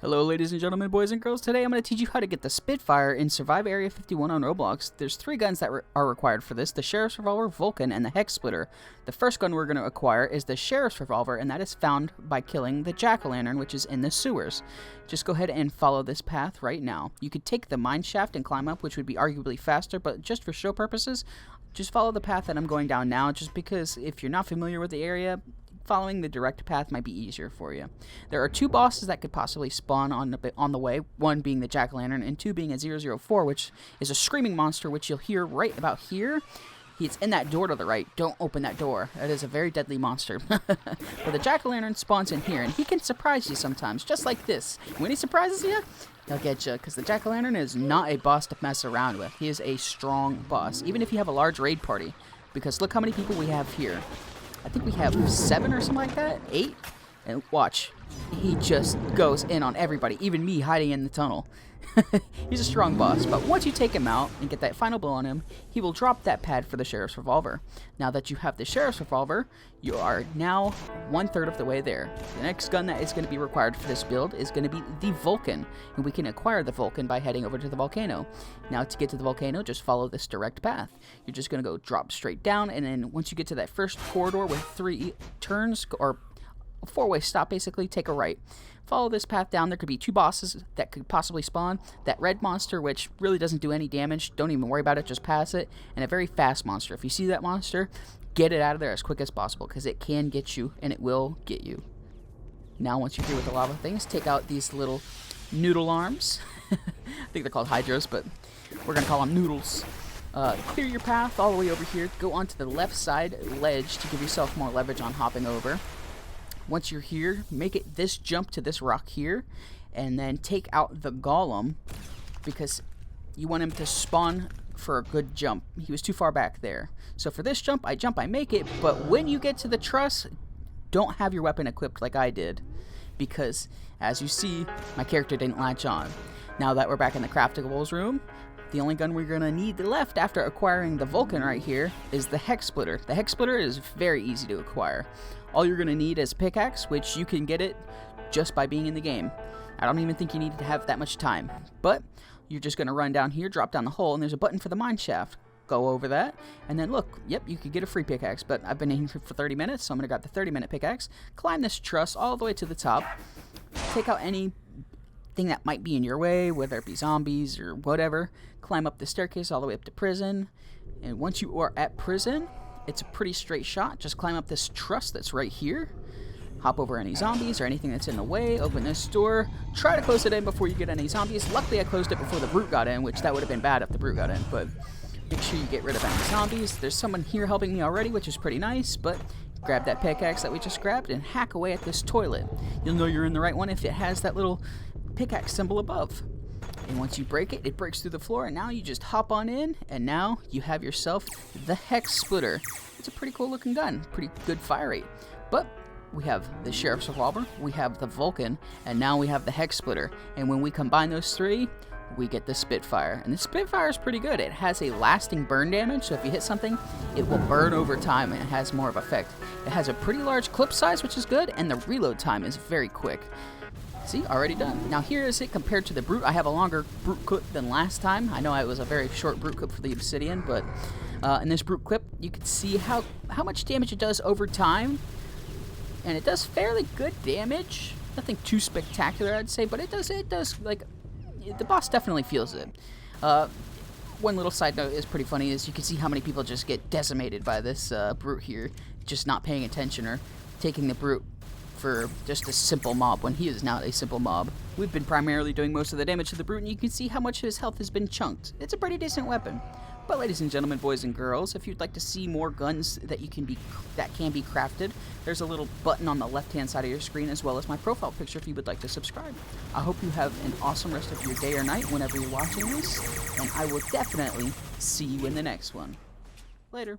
Hello ladies and gentlemen, boys and girls. Today I'm going to teach you how to get the Spitfire in Survive Area 51 on Roblox. There's 3 guns that are required for this: the Sheriff's Revolver, Vulcan, and the Hex Splitter. The first gun we're going to acquire is the Sheriff's Revolver, and that is found by killing the Jack-o'-lantern, which is in the sewers. Just go ahead and follow this path right now. You could take the mine shaft and climb up, which would be arguably faster, but just for show purposes, just follow the path that I'm going down now, just because if you're not familiar with the area, following the direct path might be easier for you. There are 2 bosses that could possibly spawn on the way, one being the Jack-o'-lantern and 2 being a 004, which is a screaming monster, which you'll hear right about here. He's in that door to the right. Don't open that door. That is a very deadly monster. But the Jack-o'-lantern spawns in here, and he can surprise you sometimes, just like this. When he surprises you, he'll get you, because the Jack-o'-lantern is not a boss to mess around with. He is a strong boss, even if you have a large raid party, because look how many people we have here. I think we have 7 or something like that, 8, and watch, he just goes in on everybody, even me hiding in the tunnel. He's a strong boss, but once you take him out and get that final blow on him, he will drop that pad for the Sheriff's Revolver. Now that you have the Sheriff's Revolver, you are now 1/3 of the way there. The next gun that is going to be required for this build is going to be the Vulcan, and we can acquire the Vulcan by heading over to the volcano. Now to get to the volcano, just follow this direct path. You're just going to go drop straight down, and then once you get to that first corridor with 3 turns, or a 4-way stop basically, take a right. Follow this path down. There could be 2 bosses that could possibly spawn. That red monster, which really doesn't do any damage. Don't even worry about it, just pass it. And a very fast monster. If you see that monster, get it out of there as quick as possible, because it can get you, and it will get you. Now once you're through with the lava things, take out these little noodle arms. I think they're called hydras, but we're going to call them noodles. Clear your path all the way over here. Go onto the left side ledge to give yourself more leverage on hopping over. Once you're here, make it this jump to this rock here, and then take out the golem, because you want him to spawn for a good jump. He was too far back there. So for this jump, I make it, but when you get to the truss, don't have your weapon equipped like I did, because as you see, my character didn't latch on. Now that we're back in the craftables room, the only gun we're going to need left after acquiring the Vulcan right here is the Hex Splitter. The Hex Splitter is very easy to acquire. All you're going to need is a pickaxe, which you can get it just by being in the game. I don't even think you need to have that much time. But you're just going to run down here, drop down the hole, and there's a button for the mine shaft. Go over that, and then look, yep, you could get a free pickaxe, but I've been in here for 30 minutes, so I'm going to grab the 30-minute pickaxe, climb this truss all the way to the top, take out anything that might be in your way, whether it be zombies or whatever, climb up the staircase all the way up to prison, and once you are at prison, it's a pretty straight shot. Just climb up this truss that's right here, hop over any zombies or anything that's in the way, open this door, try to close it in before you get any zombies. Luckily I closed it before the brute got in, which that would have been bad if the brute got in, but make sure you get rid of any zombies. There's someone here helping me already, which is pretty nice, but grab that pickaxe that we just grabbed and hack away at this toilet. You'll know you're in the right one if it has that little pickaxe symbol above. And once you break it, it breaks through the floor, and now you just hop on in, and now you have yourself the Hex Splitter. It's a pretty cool looking gun, pretty good fire rate. But we have the Sheriff's Revolver, we have the Vulcan, and now we have the Hex Splitter. And when we combine those 3, we get the Spitfire. And the Spitfire is pretty good. It has a lasting burn damage, so if you hit something, it will burn over time, and it has more of effect. It has a pretty large clip size, which is good, and the reload time is very quick. See, already done. Now here is it compared to the brute. I have a longer brute clip than last time. I know it was a very short brute clip for the obsidian, but in this brute clip, you can see how much damage it does over time. And it does fairly good damage. Nothing too spectacular, I'd say, but it does, like, the boss definitely feels it. One little side note is pretty funny is you can see how many people just get decimated by this brute here, just not paying attention or taking the brute for just a simple mob when he is not a simple mob. We've been primarily doing most of the damage to the brute, and you can see how much his health has been chunked. It's a pretty decent weapon. But ladies and gentlemen, boys and girls, if you'd like to see more guns that can be crafted, there's a little button on the left-hand side of your screen, as well as my profile picture if you would like to subscribe. I hope you have an awesome rest of your day or night whenever you're watching this, and I will definitely see you in the next one. Later.